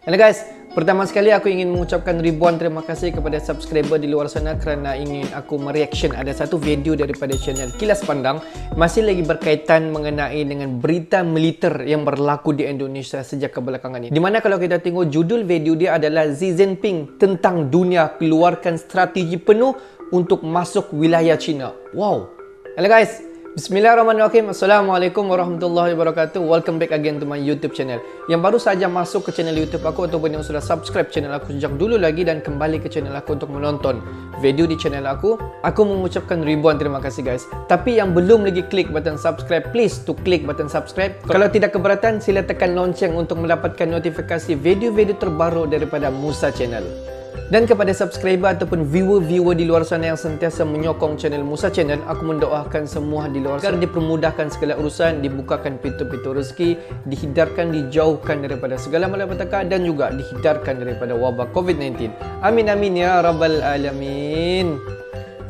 Hello guys, pertama sekali aku ingin mengucapkan ribuan terima kasih kepada subscriber di luar sana kerana ingin aku mereaction ada satu video daripada channel Kilas Pandang masih lagi berkaitan mengenai dengan berita militer yang berlaku di Indonesia sejak kebelakangan ini. Di mana kalau kita tengok judul video dia adalah Xi Jinping tentang dunia keluarkan strategi penuh untuk masuk wilayah China. Wow. Hello guys. Bismillahirrahmanirrahim. Assalamualaikum warahmatullahi wabarakatuh. Welcome back again to my YouTube channel. Yang baru saja masuk ke channel YouTube aku ataupun yang sudah subscribe channel aku sejak dulu lagi dan kembali ke channel aku untuk menonton video di channel aku mengucapkan ribuan terima kasih guys. Tapi yang belum lagi klik button subscribe, please to klik button subscribe. Kalau tidak keberatan, sila tekan lonceng untuk mendapatkan notifikasi video-video terbaru daripada Musa Channel. Dan kepada subscriber ataupun viewer-viewer di luar sana yang sentiasa menyokong channel Musa Channel, aku mendoakan semua di luar sana agar dipermudahkan segala urusan, dibukakan pintu-pintu rezeki, dihindarkan, dijauhkan daripada segala malapetaka dan juga dihindarkan daripada wabak COVID-19. Amin amin ya rabbal alamin.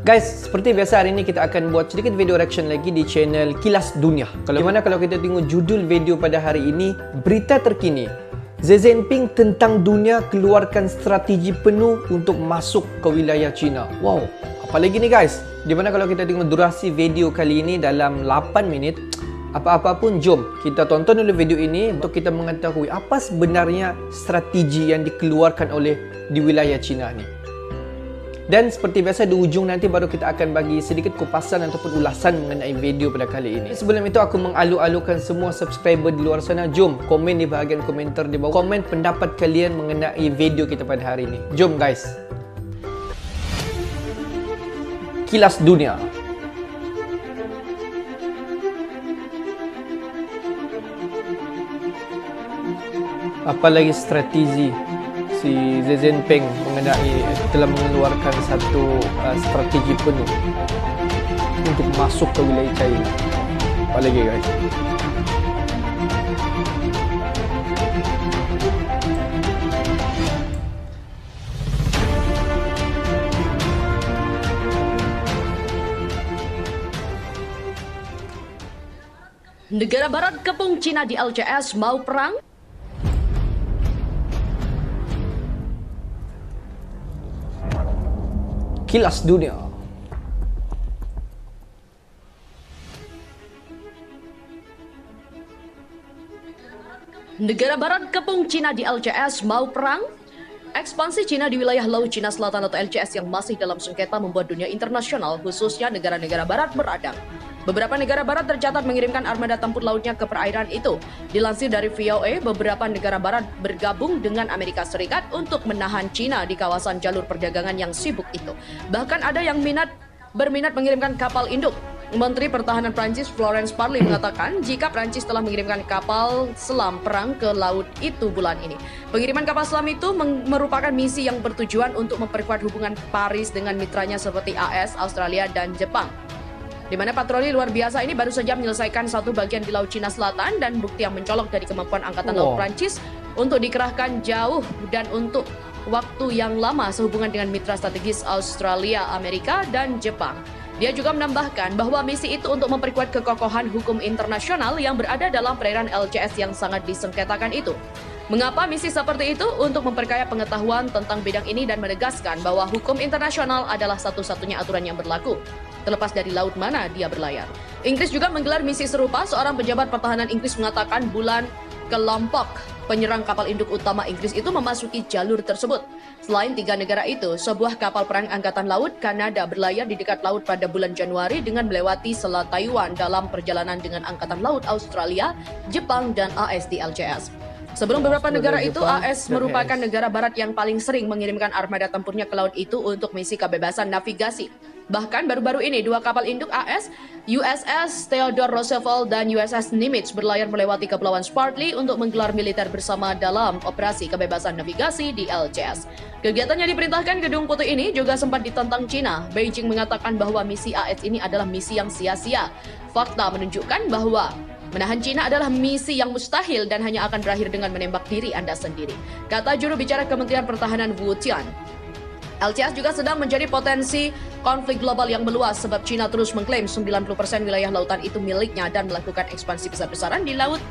Guys, seperti biasa hari ini kita akan buat sedikit video reaction lagi di channel Kilas Dunia. Kalau kita tengok judul video pada hari ini, berita terkini Xi Jinping tentang dunia keluarkan strategi penuh untuk masuk ke wilayah China. Wow, apa lagi nih guys? Dimana kalau kita tengok durasi video kali ini dalam 8 minit, apa-apa pun jom kita tonton dulu video ini untuk kita mengetahui apa sebenarnya strategi yang dikeluarkan oleh di wilayah China ni. Dan seperti biasa di ujung nanti baru kita akan bagi sedikit kupasan ataupun ulasan mengenai video pada kali ini. Sebelum itu aku mengalu-alukan semua subscriber di luar sana, jom komen di bahagian komentar di bawah. Komen pendapat kalian mengenai video kita pada hari ini. Jom guys. Kilas Dunia. Apalagi strategi si Xi Jinping mengenai telah mengeluarkan satu strategi penuh untuk masuk ke wilayah China. Apa lagi guys? Negara Barat kepung China di LCS mau perang? Kilas Dunia. Negara Barat kepung China di LCS mau perang? Ekspansi China di wilayah Laut Cina Selatan atau LCS yang masih dalam sengketa membuat dunia internasional, khususnya negara-negara Barat, meradang. Beberapa negara Barat tercatat mengirimkan armada tempur lautnya ke perairan itu. Dilansir dari VOA, beberapa negara Barat bergabung dengan Amerika Serikat untuk menahan China di kawasan jalur perdagangan yang sibuk itu. Bahkan ada yang berminat mengirimkan kapal induk. Menteri Pertahanan Prancis Florence Parly mengatakan jika Prancis telah mengirimkan kapal selam perang ke laut itu bulan ini. Pengiriman kapal selam itu merupakan misi yang bertujuan untuk memperkuat hubungan Paris dengan mitranya seperti AS, Australia, dan Jepang. Di mana patroli luar biasa ini baru saja menyelesaikan satu bagian di Laut Cina Selatan dan bukti yang mencolok dari kemampuan Angkatan Laut Prancis untuk dikerahkan jauh dan untuk waktu yang lama sehubungan dengan mitra strategis Australia, Amerika, dan Jepang. Dia juga menambahkan bahwa misi itu untuk memperkuat kekokohan hukum internasional yang berada dalam perairan LCS yang sangat disengketakan itu. Mengapa misi seperti itu? Untuk memperkaya pengetahuan tentang bidang ini dan menegaskan bahwa hukum internasional adalah satu-satunya aturan yang berlaku, terlepas dari laut mana dia berlayar. Inggris juga menggelar misi serupa. Seorang pejabat pertahanan Inggris mengatakan bulan kelompok penyerang kapal induk utama Inggris itu memasuki jalur tersebut. Selain 3 negara itu, sebuah kapal perang Angkatan Laut Kanada berlayar di dekat laut pada bulan Januari dengan melewati Selat Taiwan dalam perjalanan dengan Angkatan Laut Australia, Jepang, dan AS di LCS. Sebelum beberapa negara itu, AS merupakan negara Barat yang paling sering mengirimkan armada tempurnya ke laut itu untuk misi kebebasan navigasi. Bahkan baru-baru ini 2 kapal induk AS, USS Theodore Roosevelt dan USS Nimitz berlayar melewati Kepulauan Spratly untuk menggelar militer bersama dalam operasi kebebasan navigasi di LCS. Kegiatan yang diperintahkan Gedung Putih ini juga sempat ditentang China. Beijing mengatakan bahwa misi AS ini adalah misi yang sia-sia. Fakta menunjukkan bahwa menahan China adalah misi yang mustahil dan hanya akan berakhir dengan menembak diri Anda sendiri, kata juru bicara Kementerian Pertahanan Wu Tian. LCS juga sedang menjadi potensi konflik global yang meluas sebab China terus mengklaim 90% wilayah lautan itu miliknya dan melakukan ekspansi besar-besaran di laut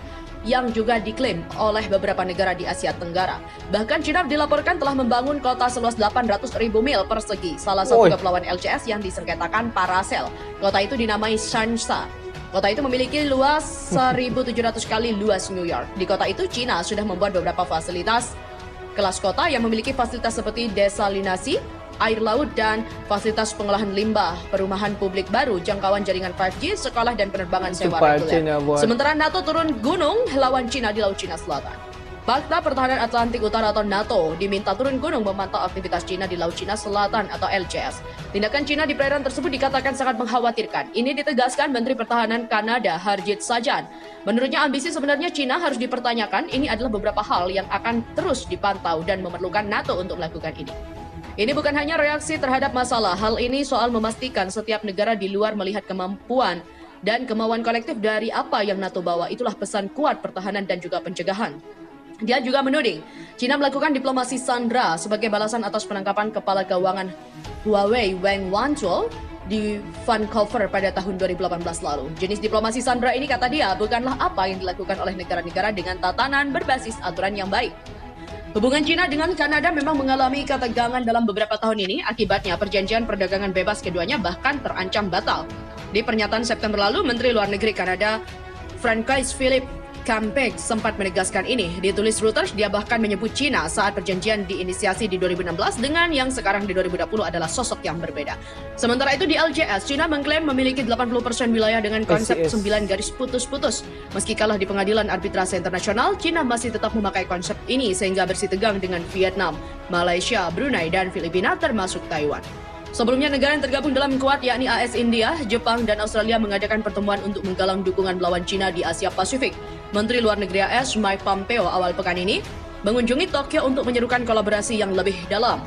yang juga diklaim oleh beberapa negara di Asia Tenggara. Bahkan China dilaporkan telah membangun kota seluas 800.000 mil persegi, salah satu kepulauan LCS yang disengketakan Paracel. Kota itu dinamai Shanxia. Kota itu memiliki luas 1.700 kali luas New York. Di kota itu, China sudah membuat beberapa fasilitas kelas kota yang memiliki fasilitas seperti desalinasi, air laut, dan fasilitas pengolahan limbah, perumahan publik baru, jangkauan jaringan 5G, sekolah, dan penerbangan sewa reguler. Sementara NATO turun gunung lawan China di Laut Cina Selatan. Pakta Pertahanan Atlantik Utara atau NATO diminta turun gunung memantau aktivitas China di Laut Cina Selatan atau LCS. Tindakan China di perairan tersebut dikatakan sangat mengkhawatirkan. Ini ditegaskan Menteri Pertahanan Kanada Harjit Sajjan. Menurutnya ambisi sebenarnya China harus dipertanyakan. Ini adalah beberapa hal yang akan terus dipantau dan memerlukan NATO untuk melakukan ini. Ini bukan hanya reaksi terhadap masalah. Hal ini soal memastikan setiap negara di luar melihat kemampuan dan kemauan kolektif dari apa yang NATO bawa. Itulah pesan kuat pertahanan dan juga pencegahan. Dia juga menuding China melakukan diplomasi sandera sebagai balasan atas penangkapan kepala keuangan Huawei Wang Wanzhou di Vancouver pada tahun 2018 lalu. Jenis diplomasi sandera ini, kata dia, bukanlah apa yang dilakukan oleh negara-negara dengan tatanan berbasis aturan yang baik. Hubungan China dengan Kanada memang mengalami ketegangan dalam beberapa tahun ini. Akibatnya perjanjian perdagangan bebas keduanya bahkan terancam batal. Di pernyataan September lalu, Menteri Luar Negeri Kanada Francois Philippe Champagne sempat menegaskan ini. Ditulis Reuters, dia bahkan menyebut China saat perjanjian diinisiasi di 2016 dengan yang sekarang di 2020 adalah sosok yang berbeda. Sementara itu di LCS, China mengklaim memiliki 80% wilayah dengan konsep 9 garis putus-putus. Meski kalah di pengadilan arbitrase internasional, China masih tetap memakai konsep ini sehingga bersitegang dengan Vietnam, Malaysia, Brunei, dan Filipina termasuk Taiwan. Sebelumnya, negara yang tergabung dalam Quad yakni AS, India, Jepang, dan Australia mengadakan pertemuan untuk menggalang dukungan melawan China di Asia Pasifik. Menteri Luar Negeri AS Mike Pompeo awal pekan ini mengunjungi Tokyo untuk menyerukan kolaborasi yang lebih dalam.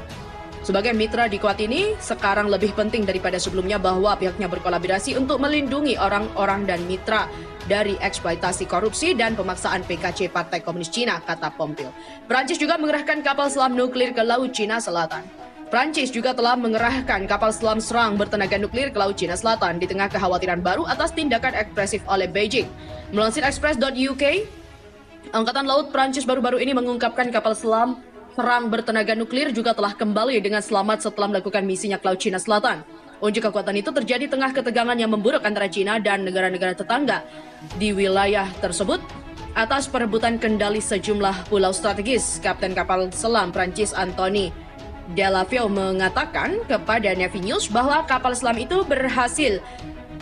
Sebagai mitra di Quad ini, sekarang lebih penting daripada sebelumnya bahwa pihaknya berkolaborasi untuk melindungi orang-orang dan mitra dari eksploitasi korupsi dan pemaksaan PKC Partai Komunis Cina, kata Pompeo. Perancis juga mengerahkan kapal selam nuklir ke Laut Cina Selatan. Prancis juga telah mengerahkan kapal selam serang bertenaga nuklir ke Laut Cina Selatan di tengah kekhawatiran baru atas tindakan ekspresif oleh Beijing. Melansir Express.uk, Angkatan Laut Prancis baru-baru ini mengungkapkan kapal selam serang bertenaga nuklir juga telah kembali dengan selamat setelah melakukan misinya ke Laut Cina Selatan. Unjuk kekuatan itu terjadi tengah ketegangan yang memburuk antara China dan negara-negara tetangga di wilayah tersebut atas perebutan kendali sejumlah pulau strategis. Kapten kapal selam Prancis Anthony Delafieu mengatakan kepada Navy News bahwa kapal selam itu berhasil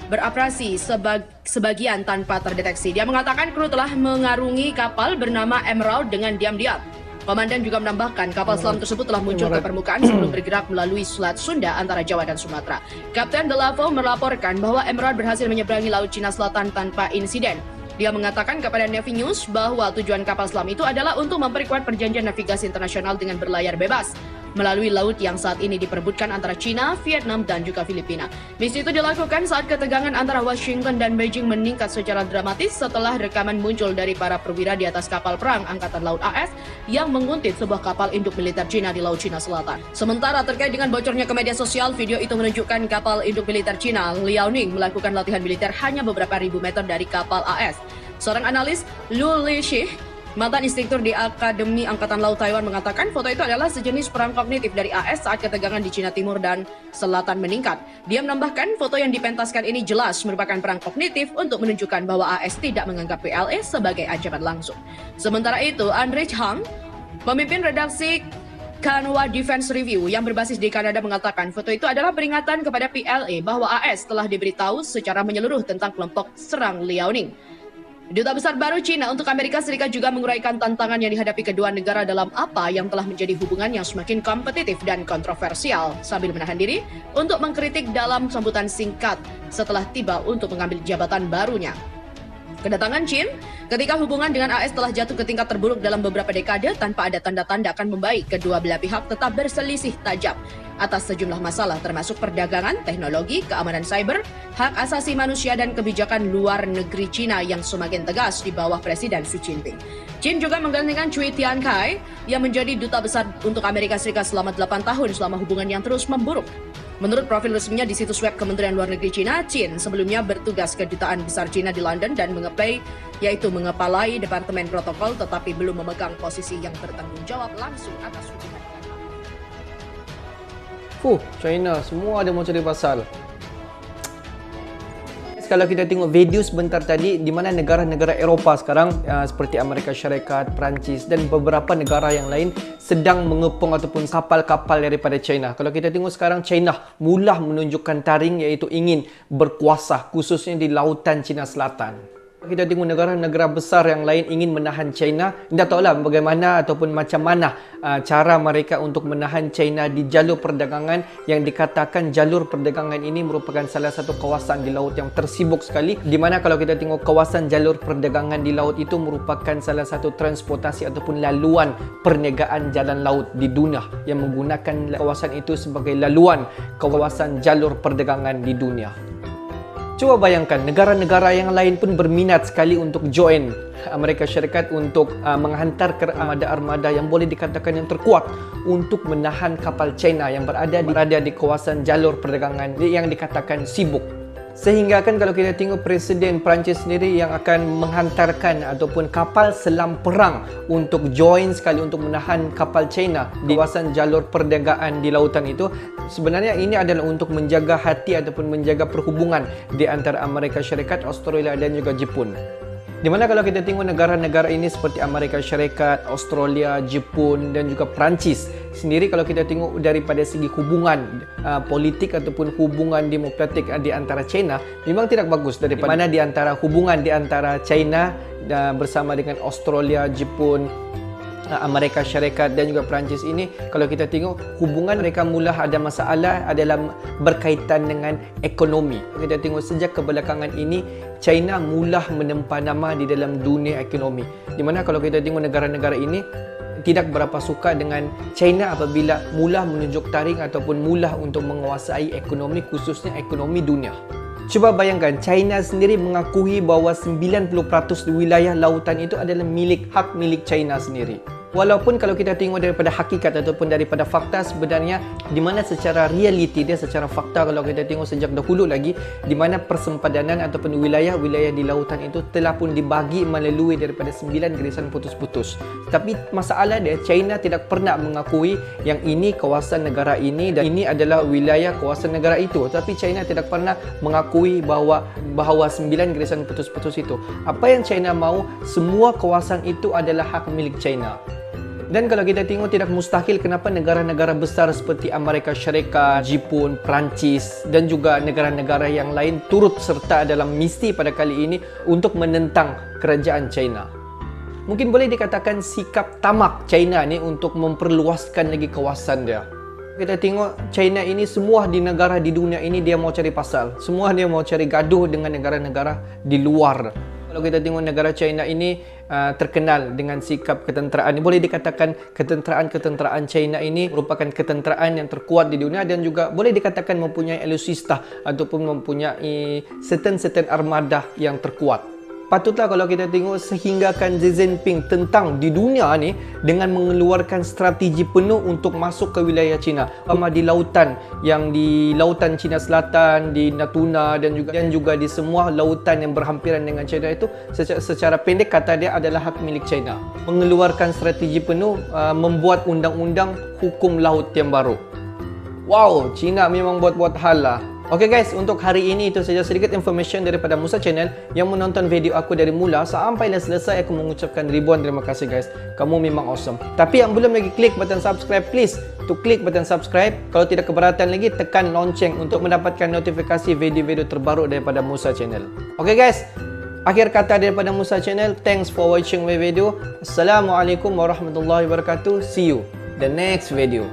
beroperasi sebagian tanpa terdeteksi. Dia mengatakan kru telah mengarungi kapal bernama Emerald dengan diam-diam. Komandan juga menambahkan kapal selam tersebut telah muncul ke permukaan sebelum bergerak melalui Selat Sunda antara Jawa dan Sumatera. Kapten Delafieu melaporkan bahwa Emerald berhasil menyeberangi Laut Cina Selatan tanpa insiden. Dia mengatakan kepada Navy News bahwa tujuan kapal selam itu adalah untuk memperkuat perjanjian navigasi internasional dengan berlayar bebas melalui laut yang saat ini diperebutkan antara China, Vietnam, dan juga Filipina. Misi itu dilakukan saat ketegangan antara Washington dan Beijing meningkat secara dramatis setelah rekaman muncul dari para perwira di atas kapal perang Angkatan Laut AS yang menguntit sebuah kapal induk militer China di Laut Cina Selatan. Sementara terkait dengan bocornya ke media sosial, video itu menunjukkan kapal induk militer China, Liaoning, melakukan latihan militer hanya beberapa ribu meter dari kapal AS. Seorang analis, Lu Lixi, mantan instruktur di Akademi Angkatan Laut Taiwan, mengatakan foto itu adalah sejenis perang kognitif dari AS saat ketegangan di Cina Timur dan Selatan meningkat. Dia menambahkan foto yang dipentaskan ini jelas merupakan perang kognitif untuk menunjukkan bahwa AS tidak menganggap PLA sebagai ancaman langsung. Sementara itu, Andre Chang, pemimpin redaksi Kanwa Defense Review yang berbasis di Kanada, mengatakan foto itu adalah peringatan kepada PLA bahwa AS telah diberitahu secara menyeluruh tentang kelompok serang Liaoning. Duta Besar baru China untuk Amerika Serikat juga menguraikan tantangan yang dihadapi kedua negara dalam apa yang telah menjadi hubungan yang semakin kompetitif dan kontroversial, sambil menahan diri untuk mengkritik dalam sambutan singkat setelah tiba untuk mengambil jabatan barunya. Kedatangan Chin ketika hubungan dengan AS telah jatuh ke tingkat terburuk dalam beberapa dekade tanpa ada tanda-tanda akan membaik. Kedua belah pihak tetap berselisih tajam atas sejumlah masalah termasuk perdagangan, teknologi, keamanan cyber, hak asasi manusia, dan kebijakan luar negeri China yang semakin tegas di bawah Presiden Xi Jinping. Chin juga menggantikan Cui Tiankai yang menjadi duta besar untuk Amerika Serikat selama 8 tahun selama hubungan yang terus memburuk. Menurut profil resminya di situs web Kementerian Luar Negeri China, Chin sebelumnya bertugas Kedutaan Besar China di London dan mengepalai Departemen Protokol tetapi belum memegang posisi yang bertanggung jawab langsung atas hubungan. China semua ada mau cari pasal. Kalau kita tengok video sebentar tadi, di mana negara-negara Eropah sekarang seperti Amerika Syarikat, Perancis dan beberapa negara yang lain sedang mengepung ataupun kapal-kapal daripada China. Kalau kita tengok sekarang, China mula menunjukkan taring iaitu ingin berkuasa khususnya di lautan China Selatan. Kita tengok negara-negara besar yang lain ingin menahan China. Tidak tahulah bagaimana ataupun macam mana cara mereka untuk menahan China di jalur perdagangan yang dikatakan jalur perdagangan ini merupakan salah satu kawasan di laut yang tersibuk sekali, di mana kalau kita tengok kawasan jalur perdagangan di laut itu merupakan salah satu transportasi ataupun laluan perniagaan jalan laut di dunia yang menggunakan kawasan itu sebagai laluan kawasan jalur perdagangan di dunia. Coba bayangkan, negara-negara yang lain pun berminat sekali untuk join Amerika Syarikat untuk menghantar ke armada-armada yang boleh dikatakan yang terkuat untuk menahan kapal China yang berada di kawasan jalur perdagangan yang dikatakan sibuk. Sehingga kan kalau kita tengok Presiden Perancis sendiri yang akan menghantarkan ataupun kapal selam perang untuk join sekali untuk menahan kapal China di kawasan jalur perdagangan di lautan itu, sebenarnya ini adalah untuk menjaga hati ataupun menjaga perhubungan di antara Amerika Syarikat, Australia dan juga Jepun. Di mana kalau kita tengok negara-negara ini seperti Amerika Syarikat, Australia, Jepun dan juga Perancis sendiri, kalau kita tengok daripada segi hubungan politik ataupun hubungan demokratik di antara China, memang tidak bagus daripada mana di antara hubungan di antara China bersama dengan Australia, Jepun, Amerika Syarikat dan juga Perancis ini, kalau kita tengok hubungan mereka mula ada masalah adalah berkaitan dengan ekonomi. Kita tengok sejak kebelakangan ini China mula menempa nama di dalam dunia ekonomi, di mana kalau kita tengok negara-negara ini tidak berapa suka dengan China apabila mula menunjuk taring ataupun mula untuk menguasai ekonomi, khususnya ekonomi dunia. Cuba bayangkan, China sendiri mengakui bahawa 90% wilayah lautan itu adalah hak milik China sendiri. Walaupun kalau kita tengok daripada hakikat ataupun daripada fakta, sebenarnya di mana secara realiti dia, secara fakta kalau kita tengok sejak dahulu lagi, di mana persempadanan ataupun wilayah-wilayah di lautan itu telah pun dibagi melalui daripada 9 garisan putus-putus. Tapi masalah dia, China tidak pernah mengakui yang ini kawasan negara ini dan ini adalah wilayah kawasan negara itu. Tapi China tidak pernah mengakui bahawa 9 garisan putus-putus itu. Apa yang China mahu, semua kawasan itu adalah hak milik China. Dan kalau kita tengok, tidak mustahil kenapa negara-negara besar seperti Amerika Syarikat, Jepun, Perancis dan juga negara-negara yang lain turut serta dalam misi pada kali ini untuk menentang kerajaan China. Mungkin boleh dikatakan sikap tamak China ni untuk memperluaskan lagi kawasan dia. Kita tengok China ini semua di negara di dunia ini dia mau cari pasal. Semua dia mau cari gaduh dengan negara-negara di luar. Kalau kita tengok negara China ini terkenal dengan sikap ketenteraan. Boleh dikatakan ketenteraan China ini merupakan ketenteraan yang terkuat di dunia dan juga boleh dikatakan mempunyai alutsista ataupun mempunyai certain armada yang terkuat. Patutlah kalau kita tengok sehinggakan Xi Jinping tentang di dunia ni dengan mengeluarkan strategi penuh untuk masuk ke wilayah China. Di lautan yang di lautan China Selatan, di Natuna dan juga di semua lautan yang berhampiran dengan China itu secara pendek kata dia adalah hak milik China. Mengeluarkan strategi penuh, membuat undang-undang hukum laut yang baru. Wow, China memang buat hal lah. Oke guys, untuk hari ini itu saja sedikit information daripada Musa Channel. Yang menonton video aku dari mula sampai selesai, aku mengucapkan ribuan terima kasih guys. Kamu memang awesome. Tapi yang belum lagi klik button subscribe, please to klik button subscribe. Kalau tidak keberatan lagi, tekan lonceng untuk mendapatkan notifikasi video-video terbaru daripada Musa Channel. Oke guys, akhir kata daripada Musa Channel, thanks for watching my video. Assalamualaikum warahmatullahi wabarakatuh. See you the next video.